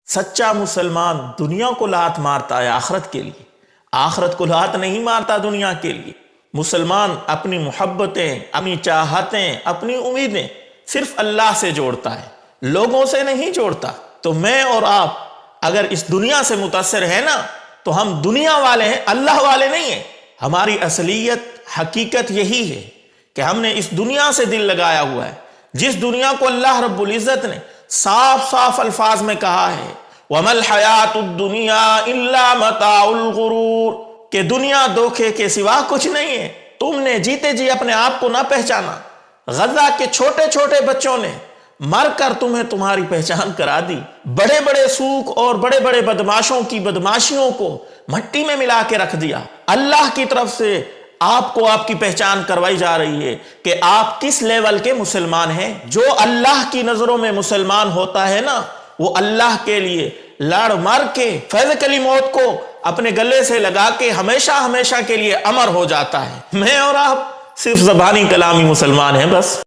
سچا مسلمان دنیا کو لات مارتا ہے آخرت کے لیے، آخرت کو لات نہیں مارتا دنیا کے لیے۔ مسلمان اپنی محبتیں، اپنی چاہتیں، اپنی امیدیں صرف اللہ سے جوڑتا ہے، لوگوں سے نہیں جوڑتا۔ تو میں اور آپ اگر اس دنیا سے متاثر ہیں نا تو ہم دنیا والے ہیں، اللہ والے نہیں ہیں۔ ہماری اصلیت حقیقت یہی ہے کہ ہم نے اس دنیا سے دل لگایا ہوا ہے، جس دنیا کو اللہ رب العزت نے صاف صاف الفاظ میں کہا ہے وَمَا الْحَيَاةُ الدُّنْيَا إِلَّا مَتَاعُ الْغُرُورِ کہ دنیا دھوکے کے سوا کچھ نہیں ہے۔ تم نے جیتے جی اپنے آپ کو نہ پہچانا۔ غزہ کے چھوٹے چھوٹے بچوں نے مر کر تمہیں تمہاری پہچان کرا دی۔ بڑے بڑے سوک اور بڑے بڑے بدماشوں کی بدماشیوں کو مٹی میں ملا کے رکھ دیا۔ اللہ کی طرف سے آپ کو آپ کی پہچان کروائی جا رہی ہے کہ آپ کس لیول کے مسلمان ہیں۔ جو اللہ کی نظروں میں مسلمان ہوتا ہے نا، وہ اللہ کے لیے لڑ مر کے فیض کلی موت کو اپنے گلے سے لگا کے ہمیشہ ہمیشہ کے لیے امر ہو جاتا ہے۔ میں اور آپ صرف زبانی کلامی مسلمان ہیں بس۔